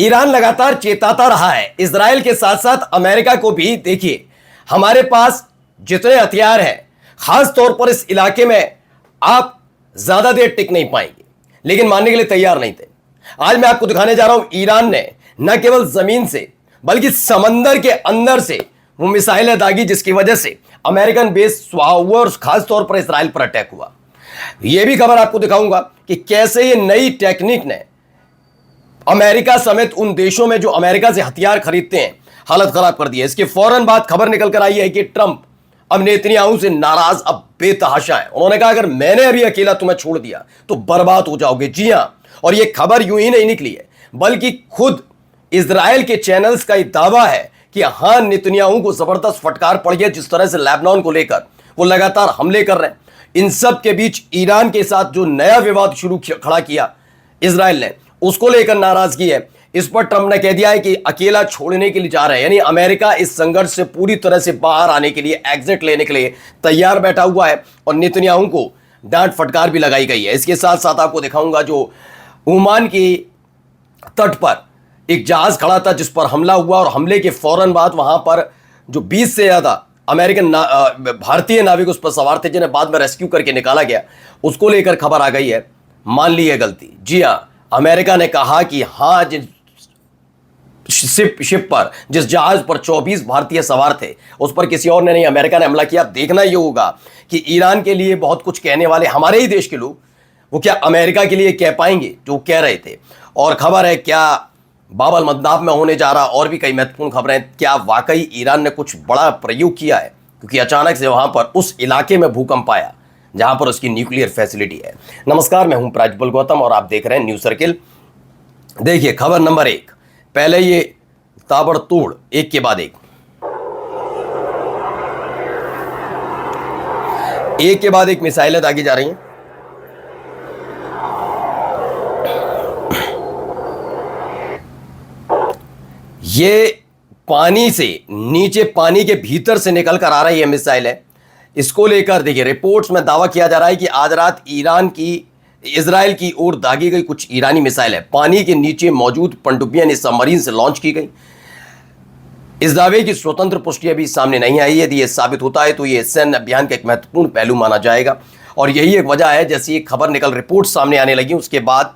Iran लगातार चेताता रहा है इजराइल के साथ साथ अमेरिका को भी। देखिए, हमारे पास जितने हथियार हैं, खास तौर पर इस इलाके में आप ज्यादा देर टिक नहीं पाएंगे, लेकिन मानने के लिए तैयार नहीं थे। आज मैं आपको दिखाने जा रहा हूं, ईरान ने न केवल जमीन से बल्कि समंदर के अंदर से वो मिसाइलें दागी जिसकी वजह से अमेरिकन बेस स्वाहा हुआ और खास तौर पर इसराइल पर अटैक हुआ। यह भी खबर आपको दिखाऊंगा कि कैसे ये नई टेक्निक ने अमेरिका समेत उन देशों में जो अमेरिका से हथियार खरीदते हैं हालत खराब कर दी है। इसके फौरन बाद खबर निकल कर आई है कि ट्रंप अब नेतन्याहू से नाराज, अब बेतहाशा है। उन्होंने कहा अगर मैंने अभी अकेला तुम्हें छोड़ दिया तो बर्बाद हो जाओगे। जी हां, और यह खबर यूं ही नहीं निकली है बल्कि खुद इजराइल के चैनल्स का यह दावा है कि हां, नेतन्याहू को जबरदस्त फटकार पड़ गया। जिस तरह से लेबनान को लेकर वो लगातार हमले कर रहे हैं, इन सब के बीच ईरान के साथ जो नया विवाद खड़ा किया इजराइल ने, उसको लेकर नाराजगी है। इस पर ट्रंप ने कह दिया है कि अकेला छोड़ने के लिए जा रहे हैं, यानी अमेरिका इस संघर्ष से पूरी तरह से बाहर आने के लिए, एग्जिट लेने के लिए तैयार बैठा हुआ है और नेतन्याहू को डांट फटकार भी लगाई गई है। इसके साथ साथ आपको दिखाऊंगा जो ओमान के तट पर एक जहाज खड़ा था जिस पर हमला हुआ और हमले के फौरन बाद वहां पर जो 20 से ज्यादा अमेरिकन भारतीय नाविक उस पर सवार थे जिन्हें बाद में रेस्क्यू करके निकाला गया, उसको लेकर खबर आ गई है मान ली है गलती। जी हां, अमेरिका ने कहा कि हां, जिस शिप पर, जिस जहाज पर 24 भारतीय सवार थे उस पर किसी और ने नहीं, अमेरिका ने हमला किया। देखना यह होगा कि ईरान के लिए बहुत कुछ कहने वाले हमारे ही देश के लोग वो क्या अमेरिका के लिए कह पाएंगे जो कह रहे थे। और खबर है क्या बाबल मंदाब में होने जा रहा, और भी कई महत्वपूर्ण खबरें, क्या वाकई ईरान ने कुछ बड़ा प्रयोग किया है, क्योंकि अचानक से वहां पर उस इलाके में भूकंप आया जहां पर उसकी न्यूक्लियर फैसिलिटी है। नमस्कार, मैं हूं प्राज्वल गौतम और आप देख रहे हैं न्यूज सर्किल। देखिए खबर नंबर 1, पहले ये ताबड़तोड़ एक के बाद एक मिसाइलें दागी जा रही हैं। ये पानी से नीचे, पानी के भीतर से निकल कर आ रही है मिसाइल है। इसको लेकर देखिए रिपोर्ट्स में दावा किया जा रहा है कि आज रात इजराइल की ओर दागी गई कुछ ईरानी मिसाइल है पानी के नीचे मौजूद पनडुब्बियां सबमरीन से लॉन्च की गई। इस दावे की स्वतंत्र पुष्टि अभी सामने नहीं आई है। यदि यह साबित होता है तो यह सैन्य अभियान का एक महत्वपूर्ण पहलू माना जाएगा और यही एक वजह है। जैसे ये खबर निकल, रिपोर्ट सामने आने लगी, उसके बाद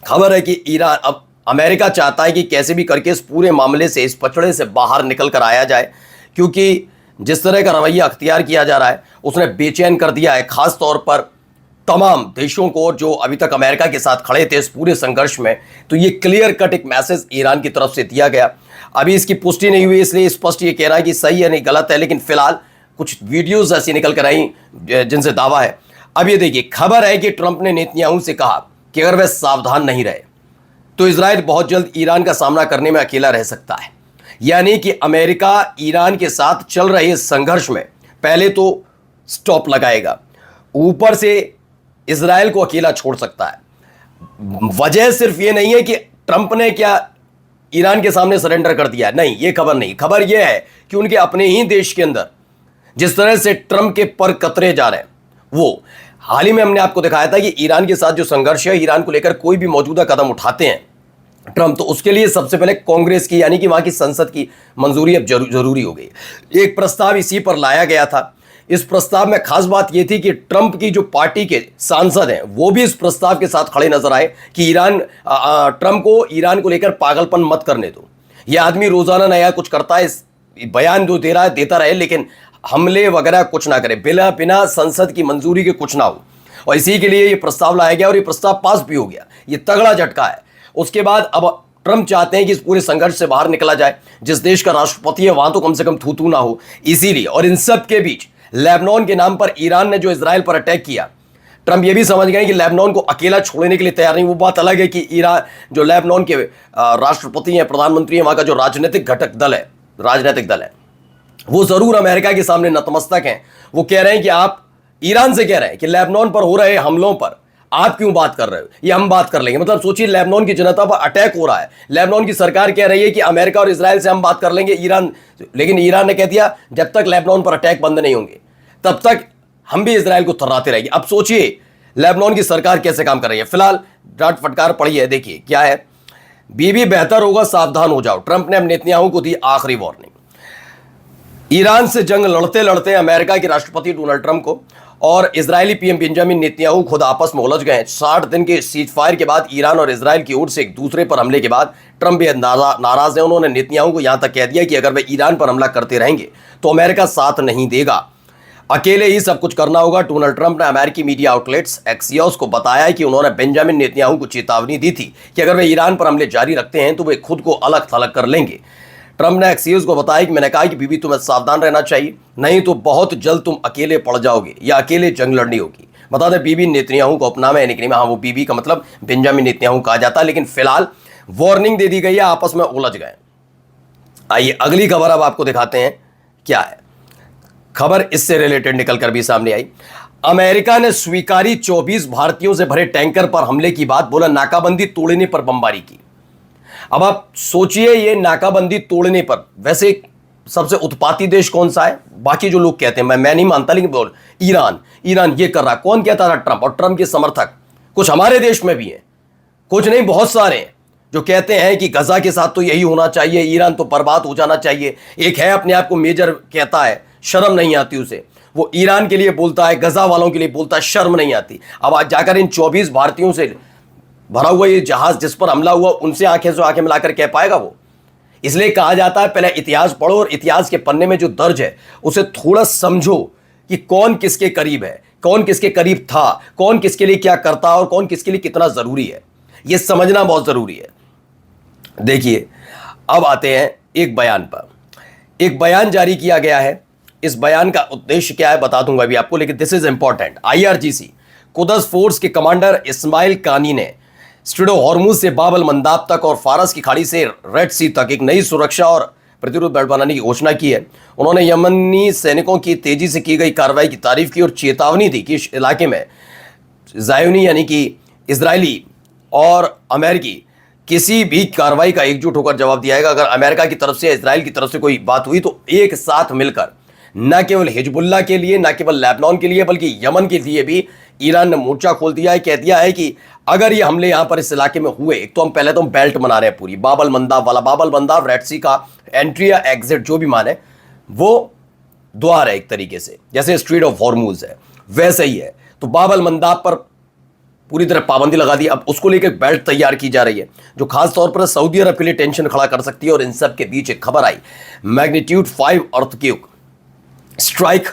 खबर है कि ईरान, अब अमेरिका चाहता है कि कैसे भी करके इस पूरे मामले से, इस पचड़े से बाहर निकल कर आया जाए, क्योंकि जिस तरह का रवैया अख्तियार किया जा रहा है उसने बेचैन कर दिया है खास तौर पर तमाम देशों को जो अभी तक अमेरिका के साथ खड़े थे इस पूरे संघर्ष में। तो ये क्लियर कट एक मैसेज ईरान की तरफ से दिया गया। अभी इसकी पुष्टि नहीं हुई, इसलिए स्पष्ट ये कह रहा है कि सही है नहीं गलत है, लेकिन फिलहाल कुछ वीडियोज ऐसी निकल कर आई जिनसे दावा है। अब ये देखिए, खबर है कि ट्रंप ने नेतन्याहू से कहा कि अगर वह सावधान नहीं रहे तो इजराइल बहुत जल्द ईरान का सामना करने में अकेला रह सकता है। यानी कि अमेरिका ईरान के साथ चल रहे इस संघर्ष में पहले तो स्टॉप लगाएगा, ऊपर से इजराइल को अकेला छोड़ सकता है। वजह सिर्फ ये नहीं है कि ट्रंप ने क्या ईरान के सामने सरेंडर कर दिया, नहीं, ये खबर नहीं। खबर यह है कि उनके अपने ही देश के अंदर जिस तरह से ट्रंप के पर कतरे जा रहे हैं, वो हाल ही में हमने आपको दिखाया था कि ईरान के साथ जो संघर्ष है, ईरान को लेकर कोई भी मौजूदा कदम उठाते हैं ट्रंप, तो उसके लिए सबसे पहले कांग्रेस की, यानी कि वहां की संसद की मंजूरी अब जरूरी हो गई। एक प्रस्ताव इसी पर लाया गया था। इस प्रस्ताव में खास बात यह थी कि ट्रंप की जो पार्टी के सांसद हैं वो भी इस प्रस्ताव के साथ खड़े नजर आए कि ट्रंप को ईरान को लेकर पागलपन मत करने दो। यह आदमी रोजाना नया कुछ करता है, इस बयान जो दे रहा है देता रहे, लेकिन हमले वगैरह कुछ ना करे, बिना संसद की मंजूरी के कुछ ना हो। और इसी के लिए यह प्रस्ताव लाया गया और यह प्रस्ताव पास भी हो गया। यह तगड़ा झटका है। उसके बाद अब ट्रंप चाहते हैं कि इस पूरे संघर्ष से बाहर निकला जाए। जिस देश का राष्ट्रपति है वहां तो कम से कम थू ना हो, इसीलिए। और इन सब के बीच लेबनान के नाम पर ईरान ने जो इजराइल पर अटैक किया, ट्रंप ये भी समझ गए कि लेबनान को अकेला छोड़ने के लिए तैयार नहीं। वो बात अलग है कि ईरान जो लेबनान के राष्ट्रपति हैं, प्रधानमंत्री हैं, वहां का जो राजनीतिक दल है, वो जरूर अमेरिका के सामने नतमस्तक हैं। वो कह रहे हैं कि आप ईरान से कह रहे हैं कि लेबनान पर हो रहे हमलों पर आप क्यों बात कर रहे हो, ये हम बात कर लेंगे। मतलब सोचिए, लेबनान की जनता पर अटैक हो रहा है, लेबनान की सरकार कह रही है कि अमेरिका और इजराइल से हम बात कर लेंगे, लेकिन ईरान ने कह दिया जब तक लेबनान पर अटैक बंद नहीं होंगे तब तक हम भी इजराइल को थर्राते रहेंगे। अब सोचिए लेबनान की सरकार कैसे काम कर रही है। फिलहाल डांट फटकार पड़ी है। देखिए क्या है, बीबी बेहतर होगा, सावधान हो जाओ। ट्रंप ने अब नेतन्याहू को दी आखिरी वार्निंग। ईरान से जंग लड़ते लड़ते अमेरिका के राष्ट्रपति डोनाल्ड ट्रंप को और इजरायली पीएम बेंजामिन नेतन्याहू खुद आपस में उलझ गए। 60 दिन के सीज फायर के बाद ईरान और इजरायल की ओर से एक दूसरे पर हमले के बाद ट्रंप बेहद नाराज है। उन्होंने नेतन्याहू को यहां तक कह दिया कि अगर वे ईरान पर हमला करते रहेंगे तो अमेरिका साथ नहीं देगा, अकेले ही सब कुछ करना होगा। डोनाल्ड ट्रंप ने अमेरिकी मीडिया आउटलेट्स एक्सियोस को बताया कि उन्होंने बेंजामिन नेतन्याहू को चेतावनी दी थी कि अगर वे ईरान पर हमले जारी रखते हैं तो वे खुद को अलग थलग कर लेंगे। ट्रंप ने एक्सियोस को बताया कि मैंने कहा कि बीबी तुम्हें सावधान रहना चाहिए, नहीं तो बहुत जल्द तुम अकेले पड़ जाओगे या अकेले जंग लड़नी होगी। बता दें बीबी नेतन्याहू को अपना में निकली में, हाँ वो बीबी का मतलब बेंजामिन नेतन्याहू कहा जाता है, लेकिन फिलहाल वार्निंग दे दी गई है, आपस में उलझ गए। आइए अगली खबर अब आपको दिखाते हैं क्या है। खबर इससे रिलेटेड निकलकर भी सामने आई। अमेरिका ने स्वीकारी 24 भारतीयों से भरे टैंकर पर हमले की बात, बोला नाकाबंदी तोड़ने पर बमबारी की। अब आप सोचिए ये नाकाबंदी तोड़ने पर, वैसे सबसे उत्पाती देश कौन सा है? बाकी जो लोग कहते हैं, मैं नहीं मानता, लेकिन बोल ईरान ये कर रहा। कौन कहता था? ट्रंप। और ट्रंप के समर्थक कुछ हमारे देश में भी हैं, कुछ नहीं बहुत सारे हैं, जो कहते हैं कि गजा के साथ तो यही होना चाहिए, ईरान तो बर्बाद हो जाना चाहिए। एक है अपने आप को मेजर कहता है, शर्म नहीं आती उसे, वो ईरान के लिए बोलता है, गजा वालों के लिए बोलता है, शर्म नहीं आती। अब आज जाकर इन 24 भारतीयों से भरा हुआ ये जहाज जिस पर हमला हुआ, उनसे आंखें से आंखें मिलाकर कह पाएगा वो? इसलिए कहा जाता है पहले इतिहास पढ़ो और इतिहास के पन्ने में जो दर्ज है उसे थोड़ा समझो कि कौन किसके करीब है, कौन किसके करीब था, कौन किसके लिए क्या करता है और कौन किसके लिए कितना जरूरी है, यह समझना बहुत जरूरी है। देखिए अब आते हैं एक बयान पर। एक बयान जारी किया गया है, इस बयान का उद्देश्य क्या है बता दूंगा अभी आपको, लेकिन this is important. IRGC Quds force के कमांडर इस्माइल कानी ने स्ट्रेट ऑफ हॉर्मुज से बाब अल मंदाब तक और फारस की खाड़ी से रेड सी तक एक नई सुरक्षा और प्रतिरोध बेल्ट बनाने की घोषणा की है। उन्होंने यमनी सैनिकों की तेजी से की गई कार्रवाई की तारीफ की और चेतावनी दी कि इस इलाके में ज़ायोनी यानी कि इजरायली और अमेरिकी किसी भी कार्रवाई का एकजुट होकर जवाब दिया जाएगा। अगर अमेरिका की तरफ से या इजराइल की तरफ से कोई बात हुई तो एक साथ मिलकर, न केवल हिजबुल्लाह के लिए, न केवल लेबनान के लिए, बल्कि यमन के लिए भी ईरान ने मोर्चा खोल दिया है। कह दिया है कि अगर ये हमले यहां पर इस इलाके में हुए तो हम पहले तो हम बेल्ट बना रहे हैं पूरी, बाब अल मंदाब वाला। बाब अल मंदाब रेड सी का एंट्री या एग्जिट जो भी माने, वो द्वार है एक तरीके से, जैसे स्ट्रेट ऑफ हॉर्मुज है वैसे ही है। तो बाब अल मंदाब पर पूरी तरह पाबंदी लगा दी। अब उसको लेकर बेल्ट तैयार की जा रही है जो खास तौर पर सऊदी अरब के लिए टेंशन खड़ा कर सकती है। और इन सब के बीच एक खबर आई, magnitude 5 earthquake strike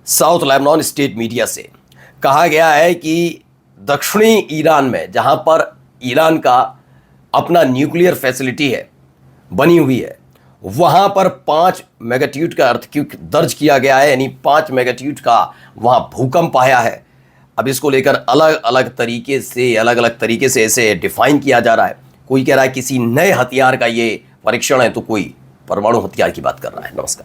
south Lebanon. State media से कहा गया है कि दक्षिणी ईरान में, जहां पर ईरान का अपना न्यूक्लियर फैसिलिटी है बनी हुई है, वहां पर 5 मैग्नीट्यूड का अर्थक्वेक दर्ज किया गया है, यानी 5 मैग्नीट्यूड का वहां भूकंप आया है। अब इसको लेकर अलग अलग तरीके से इसे डिफाइन किया जा रहा है। कोई कह रहा है किसी नए हथियार का ये परीक्षण है, तो कोई परमाणु हथियार की बात कर रहा है। नमस्कार।